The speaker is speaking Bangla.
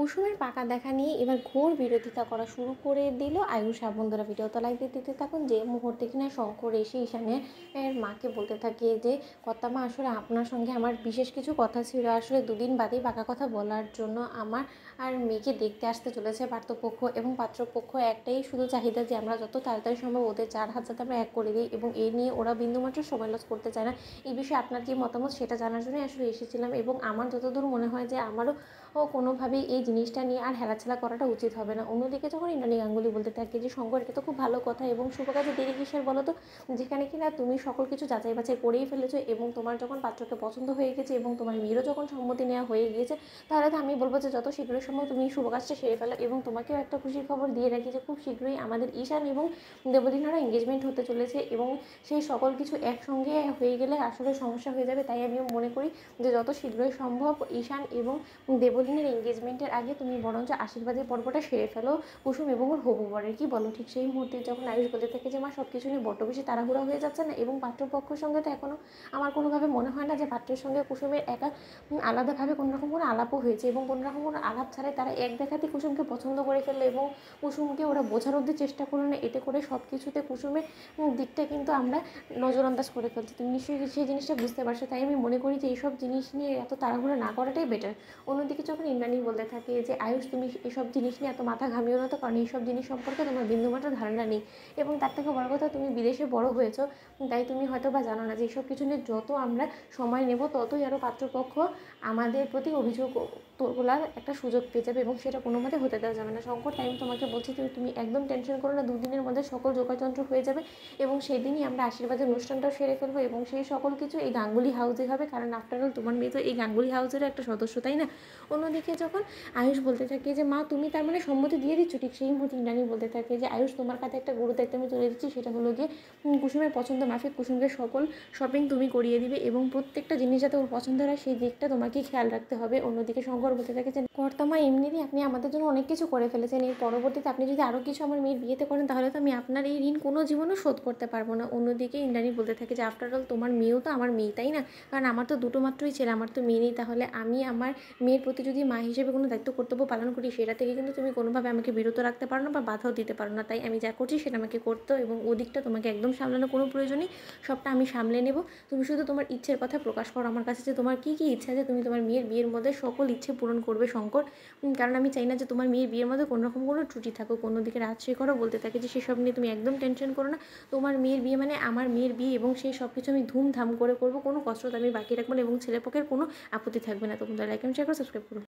কুসুমের পাকা দেখা নিয়ে এবার ঘোর বিরোধিতা করা শুরু করে দিল আয়ুষ। বন্ধুরা ভিডিওতে লাইক দিতে থাকুন। যে মুহূর্তে কিনা শঙ্কর এসে ঈশানের মাকে বলতে থাকে যে কর্তামা আসলে আপনার সঙ্গে আমার বিশেষ কিছু কথা ছিল, আসলে দুদিন বাদেই পাকা কথা বলার জন্য আমার আর মেয়েকে দেখতে আসতে চলেছে পাত্রপক্ষ এবং পাত্রপক্ষ একটাই শুধু চাহিদা যে আমরা যত তাড়াতাড়ি সম্ভব ওদের 4 হাত যাতে আমরা এক করে দিই, এবং এই নিয়ে ওরা বিন্দুমাত্র সময় লস করতে চায় না। এই বিষয়ে আপনার কি মতামত সেটা জানার জন্যই আসলে এসেছিলাম, এবং আমার যতদূর মনে হয় যে আমারও কোনোভাবেই এই জিনিসটা নিয়ে আর হেলাচেলা করাটা উচিত হবে না। অন্যদিকে যখন ইন্দ্রাণী গাঙ্গুলি বলতে থাকে যে শঙ্কর, এটা তো খুব ভালো কথা এবং শুভ কাজে দেরি কিসের বলো তো, যেখানে কিনা তুমি সকল কিছু যাচাই বাছাই করেই ফেলেছো এবং তোমার যখন পাত্রকে পছন্দ হয়ে গেছে এবং তোমার মেয়েরও যখন সম্মতি নেওয়া হয়ে গিয়েছে, তাহলে তো আমি বলবো যে যত শীঘ্রই সম্ভব তুমি শুভ কাজটা সেরে ফেলো। এবং তোমাকেও একটা খুশির খবর দিয়ে রাখি যে খুব শীঘ্রই আমাদের ঈশান এবং দেবলীনারও এঙ্গেজমেন্ট হতে চলেছে, এবং সেই সকল কিছু একসঙ্গে হয়ে গেলে আসলে সমস্যা হয়ে যাবে। তাই আমি মনে করি যে যত শীঘ্রই সম্ভব ঈশান এবং দেবলীনের এঙ্গেজমেন্টের আগে তুমি বরঞ্চ আশীর্বাদের পর্বটা সেরে ফেলো কুসুম এবং ওর হবু বরের। কি বলো? ঠিক সেই মুহূর্তে যখন আয়ুষ বলতে থাকে যে মা সব কিছু নিয়ে বড্ড বেশি তাড়াহুড়া হয়ে যাচ্ছে না, এবং পাত্রপক্ষের সঙ্গে তো এখনও আমার কোনোভাবে মনে হয় না যে পাত্রের সঙ্গে কুসুমের একা আলাদাভাবে কোনোরকম কোনো আলাপও হয়েছে, এবং কোনোরকম কোনো আলাপ ছাড়াই তারা এক দেখাতে কুসুমকে পছন্দ করে ফেললো এবং কুসুমকে ওরা বোঝার অব্দি চেষ্টা করলো না। এতে করে সব কিছুতে কুসুমের দিকটা কিন্তু আমরা নজরআন্দাজ করে ফেলছি। তুমি নিশ্চয়ই সেই জিনিসটা বুঝতে পারছো। তাই আমি মনে করি যে এইসব জিনিস নিয়ে এত তাড়াহুড়া না করাটাই বেটার। অন্যদিকে যখন ইন্দ্রাণী বলতে থাকে যে আয়ুষ, তুমি এসব জিনিস নিয়ে এত মাথা ঘামিও না তো, কারণ এইসব জিনিস সম্পর্কে তোমার বিন্দুমাত্র ধারণা নেই, এবং তার থেকে বড় কথা তুমি বিদেশে বড় হয়েছো, তাই তুমি হয়তো বা জানো না যে এইসব কিছু নিয়ে যত আমরা সময় নেব ততই আরও পাত্রপক্ষ আমাদের প্রতি অভিযোগ তোলার একটা সুযোগ পেয়ে যাবে, এবং সেটা কোনো মতে হতে দেওয়া যাবে না। শঙ্কর, তাই আমি তোমাকে বলছি তুমি একদম টেনশন করো না, দুদিনের মধ্যে সকল যোগাযন্ত্র হয়ে যাবে, এবং সেই দিনই আমরা আশীর্বাদের অনুষ্ঠানটাও সেরে ফেলবো, এবং সেই সকল কিছু এই গাঙ্গুলি হাউসে হবে, কারণ আফটারঅল তোমার মেয়ে তো এই গাঙ্গুলি হাউসেরও একটা সদস্য, তাই না? অন্যদিকে যখন আয়ুষ বলতে থাকে যে মা তুমি তার মানে সম্মতি দিয়ে দিচ্ছ, ঠিক সেই মুহূর্তে ইন্দ্রাণী বলতে থাকে যে আয়ুষ, তোমার কাছে একটা গুরু দায়িত্ব আমি তুলে দিচ্ছি, সেটা হলো গিয়ে কুসুমের পছন্দ মাফিক কুসুমকে সকল শপিং তুমি করিয়ে দিবে, এবং প্রত্যেকটা জিনিস যাতে ওর পছন্দ হয় সেই দিকটা তোমাকে খেয়াল রাখতে হবে। অন্যদিকে শঙ্কর বলতে থাকে যে কর্তামা, এমনিতেই আপনি আমাদের জন্য অনেক কিছু করে ফেলেছেন, এর পরবর্তীতে আপনি যদি আরও কিছু আমার মেয়ের বিয়েতে করেন তাহলে তো আমি আপনার এই ঋণ কোনো জীবনও শোধ করতে পারবো না। অন্যদিকে ইন্দ্রাণী বলতে থাকে যে আফটারঅল তোমার মেয়েও তো আমার মেয়ে, তাই না? কারণ আমার তো দুটো মাত্রই ছেলে, আমার তো মেয়ে নেই, তাহলে আমি আমার মেয়ের প্রতি যদি মা হিসেবে কোনো দায়িত্ব কর্তব্য পালন করি সেটা থেকে কিন্তু তুমি কোনোভাবে আমাকে বিরত রাখতে পারো না বা বাধাও দিতে পারো না। তাই আমি যা করছি সেটা আমাকে করতেও, এবং ওদিকটা তোমাকে একদম সামলানোর কোনো প্রয়োজন নেই, সবটা আমি সামলে নেব। তুমি শুধু তোমার ইচ্ছের কথা প্রকাশ করো আমার কাছে যে তোমার কী কী ইচ্ছা আছে, তুমি তোমার মেয়ের বিয়ের মধ্যে সকল ইচ্ছে পূরণ করবে শঙ্কর, কারণ আমি চাই না যে তোমার মেয়ের বিয়ের মধ্যে কোনো রকম কোনো ত্রুটি থাকুক। অন্যদিকে রাজশেখরও বলতে থাকে যে সেসব নিয়ে তুমি একদম টেনশন করো না, তোমার মেয়ের বিয়ে মানে আমার মেয়ের বিয়ে, এবং সেই সব কিছু আমি ধুমধাম করে করবো, কোনো কষ্ট আমি বাকি রাখবো না, এবং ছেলেপক্ষের কোনো আপত্তি থাকবে না। তোমরা লাইক এন্ড শেয়ার করে সাবস্ক্রাইব করো।